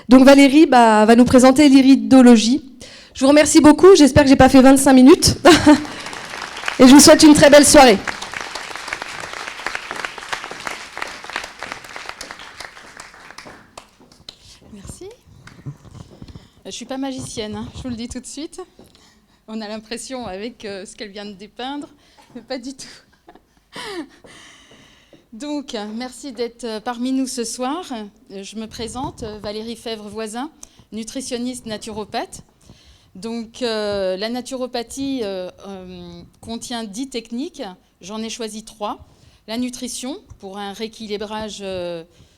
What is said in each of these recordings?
Donc Valérie va nous présenter l'iridologie. Je vous remercie beaucoup, j'espère que j'ai pas fait 25 minutes. Et je vous souhaite une très belle soirée. Merci. Je suis pas magicienne, hein, je vous le dis tout de suite. On a l'impression avec ce qu'elle vient de dépeindre, mais pas du tout. Donc, merci d'être parmi nous ce soir. Je me présente, Valérie Fèvre-Voisin, nutritionniste naturopathe. Donc, la naturopathie contient 10 techniques. J'en ai choisi 3. La nutrition, pour un rééquilibrage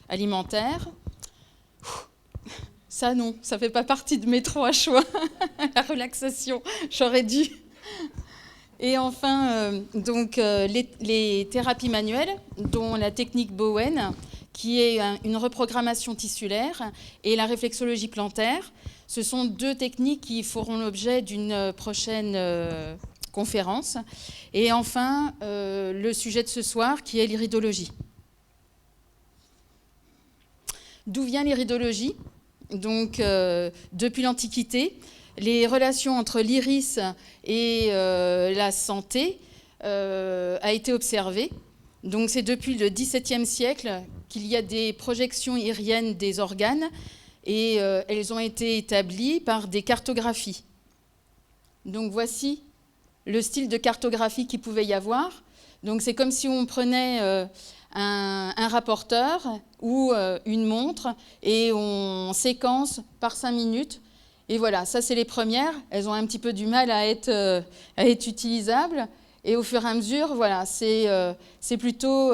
alimentaire. Ça, non, ça ne fait pas partie de mes 3 choix. La relaxation, j'aurais dû. Et enfin, les thérapies manuelles, dont la technique Bowen, qui est une reprogrammation tissulaire, et la réflexologie plantaire. Ce sont 2 techniques qui feront l'objet d'une prochaine conférence. Et enfin, le sujet de ce soir, qui est l'iridologie. D'où vient l'iridologie ? Donc, depuis l'Antiquité, les relations entre l'iris et la santé a été observée. Donc c'est depuis le XVIIe siècle qu'il y a des projections iriennes des organes et elles ont été établies par des cartographies. Donc voici le style de cartographie qu'il pouvait y avoir. Donc c'est comme si on prenait un rapporteur ou une montre et on séquence par 5 minutes. Et voilà, ça c'est les premières. Elles ont un petit peu du mal à être utilisables. Et au fur et à mesure, voilà, c'est plutôt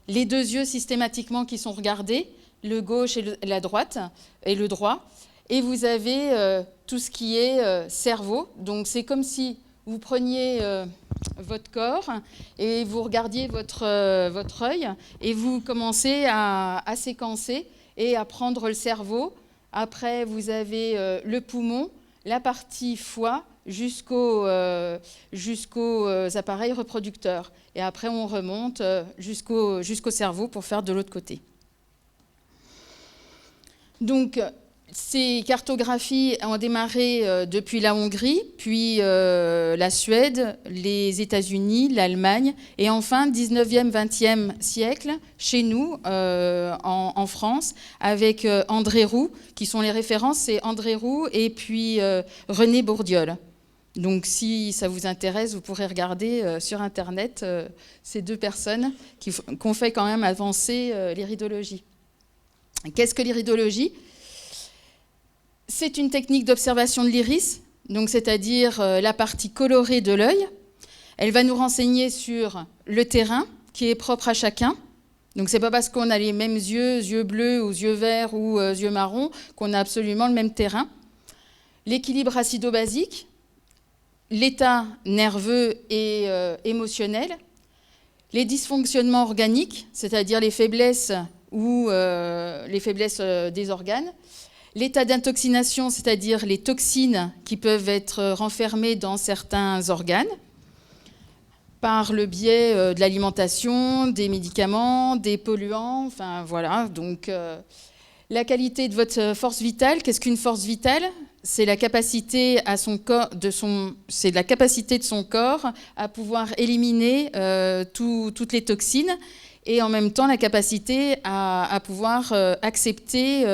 les 2 yeux systématiquement qui sont regardés, le gauche et la droite, et le droit. Et vous avez tout ce qui est cerveau. Donc c'est comme si vous preniez votre corps et vous regardiez votre œil et vous commencez à séquencer et à prendre le cerveau. Après, vous avez le poumon, la partie foie, jusqu'aux appareils reproducteurs. Et après, on remonte jusqu'au cerveau pour faire de l'autre côté. Donc, ces cartographies ont démarré depuis la Hongrie, puis la Suède, les États-Unis, l'Allemagne, et enfin, 19e, 20e siècle, chez nous, en France, avec André Roux, qui sont les références, c'est André Roux et puis René Bourdiol. Donc, si ça vous intéresse, vous pourrez regarder sur Internet ces 2 personnes qui ont fait quand même avancer l'iridologie. Qu'est-ce que l'iridologie ? C'est une technique d'observation de l'iris, donc c'est-à-dire la partie colorée de l'œil. Elle va nous renseigner sur le terrain qui est propre à chacun. Donc c'est pas parce qu'on a les mêmes yeux bleus ou yeux verts ou yeux marrons, qu'on a absolument le même terrain. L'équilibre acido-basique, l'état nerveux et émotionnel, les dysfonctionnements organiques, c'est-à-dire les faiblesses ou les faiblesses des organes, l'état d'intoxination, c'est-à-dire les toxines qui peuvent être renfermées dans certains organes, par le biais de l'alimentation, des médicaments, des polluants, enfin voilà. Donc la qualité de votre force vitale, qu'est-ce qu'une force vitale ? C'est la capacité c'est la capacité de son corps à pouvoir éliminer toutes les toxines. Et en même temps, la capacité à pouvoir accepter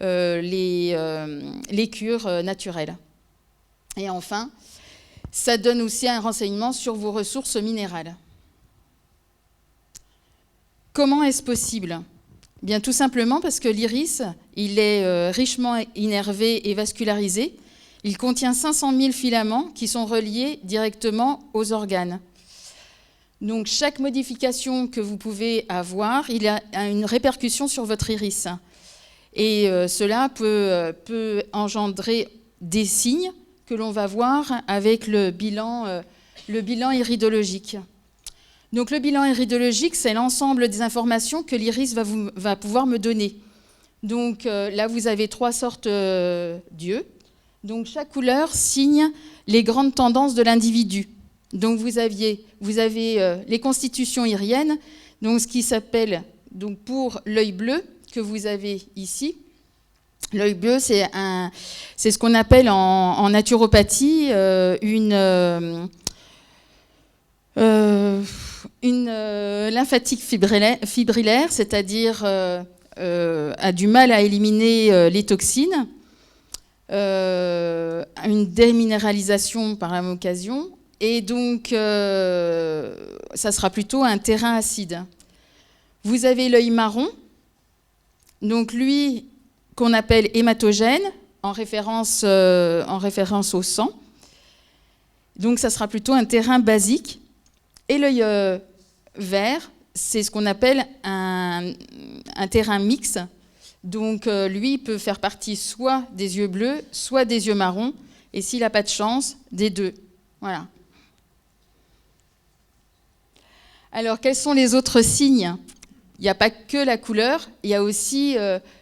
les cures naturelles. Et enfin, ça donne aussi un renseignement sur vos ressources minérales. Comment est-ce possible ? Bien, tout simplement parce que l'iris, il est richement innervé et vascularisé. Il contient 500 000 filaments qui sont reliés directement aux organes. Donc, chaque modification que vous pouvez avoir, il a une répercussion sur votre iris. Et cela peut engendrer des signes que l'on va voir avec le bilan iridologique. Donc, le bilan iridologique, c'est l'ensemble des informations que l'iris va pouvoir me donner. Donc, là, vous avez 3 sortes d'yeux. Donc, chaque couleur signe les grandes tendances de l'individu. Donc vous avez les constitutions iriennes, donc ce qui s'appelle, donc pour l'œil bleu que vous avez ici, L'œil bleu, c'est ce qu'on appelle en naturopathie une lymphatique fibrillaire, c'est-à-dire a du mal à éliminer les toxines, une déminéralisation par la même occasion, et donc ça sera plutôt un terrain acide. Vous avez l'œil marron, donc lui qu'on appelle hématogène, en référence au sang. Donc ça sera plutôt un terrain basique. Et l'œil vert, c'est ce qu'on appelle un terrain mixte. Donc lui, il peut faire partie soit des yeux bleus, soit des yeux marrons, et s'il n'a pas de chance, des deux. Voilà. Alors, quels sont les autres signes ? Il n'y a pas que la couleur, il y a aussi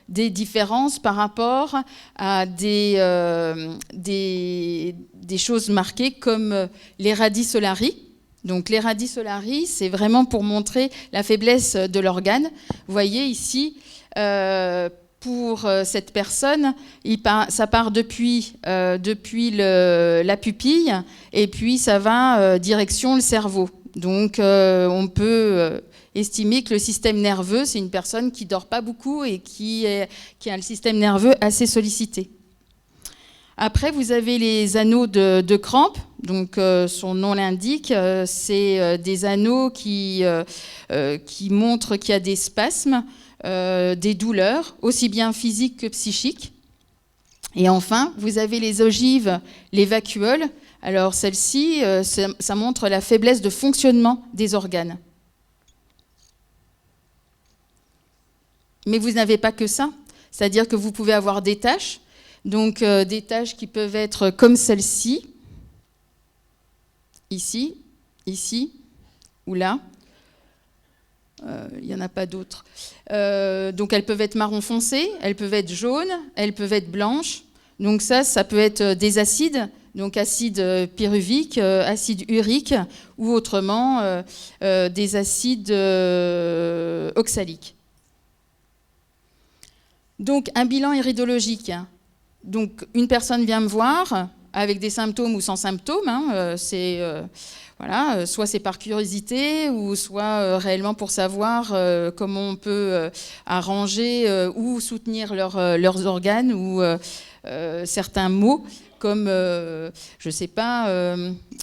des différences par rapport à des choses marquées comme les radii solari. Donc les radii solari, c'est vraiment pour montrer la faiblesse de l'organe. Vous voyez ici, pour cette personne, ça part depuis la pupille et puis ça va direction le cerveau. Donc on peut estimer que le système nerveux, c'est une personne qui ne dort pas beaucoup et qui a le système nerveux assez sollicité. Après, vous avez les anneaux de crampe. Donc, son nom l'indique, c'est des anneaux qui montrent qu'il y a des spasmes, des douleurs, aussi bien physiques que psychiques. Et enfin, vous avez les ogives, les vacuoles. Alors, celles-ci, ça montre la faiblesse de fonctionnement des organes. Mais vous n'avez pas que ça. C'est-à-dire que vous pouvez avoir des taches. Donc, des taches qui peuvent être comme celle-ci, ici, ou là. Il n'y en a pas d'autres. Donc, elles peuvent être marron foncé, elles peuvent être jaunes, elles peuvent être blanches. Donc, ça peut être des acides, donc acide pyruvique, acide urique, ou autrement des acides oxaliques. Donc, un bilan iridologique. Donc, une personne vient me voir avec des symptômes ou sans symptômes. Soit c'est par curiosité ou soit réellement pour savoir comment on peut arranger ou soutenir leurs organes ou certains maux. Comme, je ne sais pas,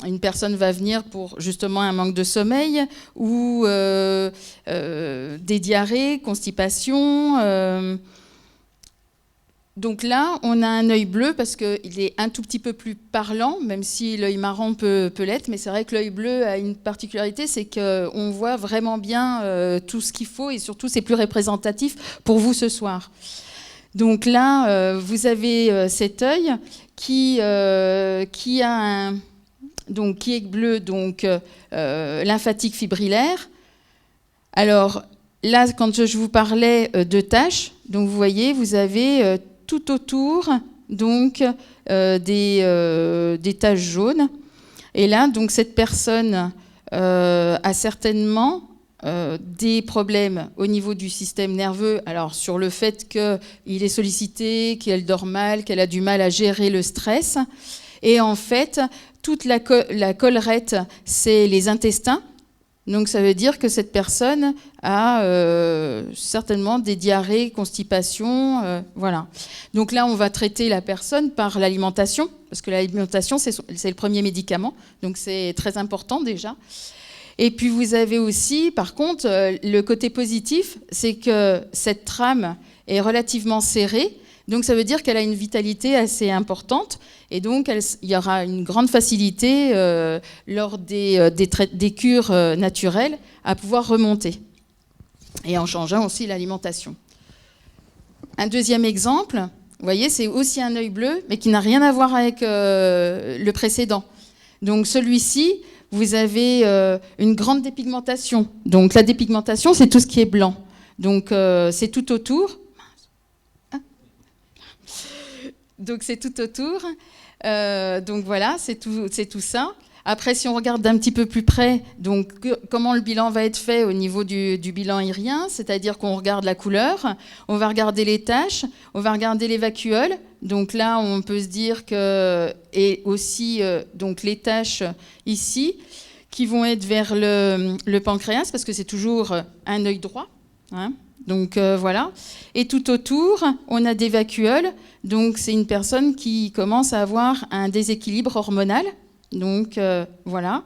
une personne va venir pour justement un manque de sommeil ou des diarrhées, constipation. Donc là, on a un œil bleu parce qu'il est un tout petit peu plus parlant, même si l'œil marron peut l'être. Mais c'est vrai que l'œil bleu a une particularité, c'est qu'on voit vraiment bien tout ce qu'il faut et surtout, c'est plus représentatif pour vous ce soir. Donc là, vous avez cet œil qui est bleu, donc lymphatique fibrillaire. Alors là, quand je vous parlais de taches, donc vous voyez, vous avez tout autour donc des taches jaunes. Et là, donc cette personne a certainement des problèmes au niveau du système nerveux. Alors sur le fait qu'il est sollicité, qu'elle dort mal, qu'elle a du mal à gérer le stress. Et en fait, toute la collerette, c'est les intestins. Donc ça veut dire que cette personne a certainement des diarrhées, constipation, voilà. Donc là, on va traiter la personne par l'alimentation, parce que l'alimentation, c'est le premier médicament, donc c'est très important déjà. Et puis vous avez aussi, par contre, le côté positif, c'est que cette trame est relativement serrée, donc ça veut dire qu'elle a une vitalité assez importante et donc il y aura une grande facilité lors des cures naturelles à pouvoir remonter et en changeant aussi l'alimentation. Un deuxième exemple, vous voyez, c'est aussi un œil bleu mais qui n'a rien à voir avec le précédent. Donc celui-ci, vous avez une grande dépigmentation. Donc la dépigmentation, c'est tout ce qui est blanc. Donc c'est tout autour. Donc c'est tout autour. Donc voilà, c'est tout ça. Après, si on regarde d'un petit peu plus près, donc comment le bilan va être fait au niveau du bilan aérien, c'est-à-dire qu'on regarde la couleur, on va regarder les taches, on va regarder les vacuoles. Donc là, on peut se dire que et aussi donc les taches ici qui vont être vers le pancréas parce que c'est toujours un œil droit. Hein. Donc voilà. Et tout autour, on a des vacuoles. Donc c'est une personne qui commence à avoir un déséquilibre hormonal. Donc voilà.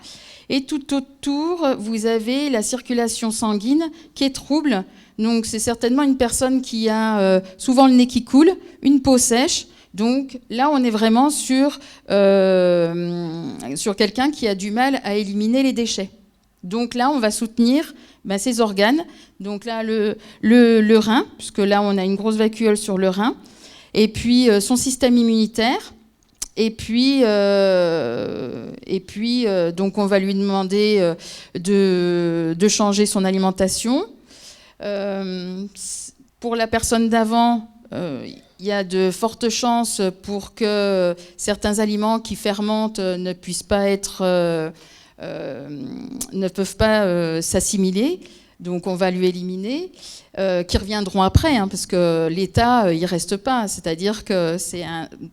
Et tout autour, vous avez la circulation sanguine qui est trouble. Donc c'est certainement une personne qui a souvent le nez qui coule, une peau sèche. Donc là, on est vraiment sur quelqu'un qui a du mal à éliminer les déchets. Donc là, on va soutenir ses organes. Donc là, le rein, puisque là, on a une grosse vacuole sur le rein. Et puis son système immunitaire. Et puis donc on va lui demander de changer son alimentation. Pour la personne d'avant, il y a de fortes chances pour que certains aliments qui fermentent ne peuvent pas s'assimiler. Donc on va lui éliminer, qui reviendront après, hein, parce que l'état, il ne reste pas. C'est-à-dire que c'est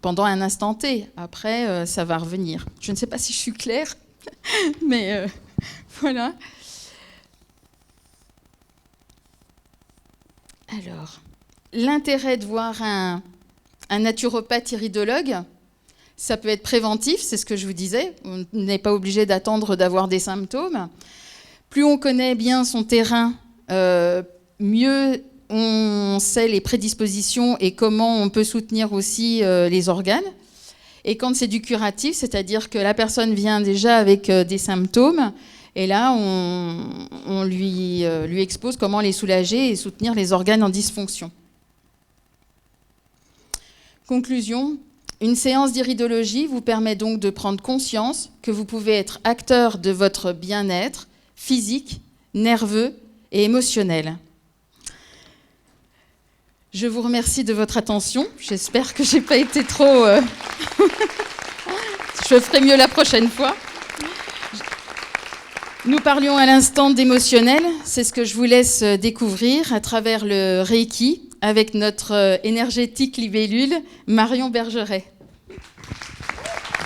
pendant un instant T. Après, ça va revenir. Je ne sais pas si je suis claire, mais voilà. Alors, l'intérêt de voir un naturopathe iridologue, ça peut être préventif, c'est ce que je vous disais. On n'est pas obligé d'attendre d'avoir des symptômes. Plus on connaît bien son terrain, mieux on sait les prédispositions et comment on peut soutenir aussi les organes. Et quand c'est du curatif, c'est-à-dire que la personne vient déjà avec des symptômes, et là, on lui expose comment les soulager et soutenir les organes en dysfonction. Conclusion, une séance d'iridologie vous permet donc de prendre conscience que vous pouvez être acteur de votre bien-être physique, nerveux et émotionnel. Je vous remercie de votre attention. J'espère que je n'ai pas été trop... Je ferai mieux la prochaine fois. Nous parlions à l'instant d'émotionnel. C'est ce que je vous laisse découvrir à travers le Reiki avec notre énergétique libellule, Marion Bergeret.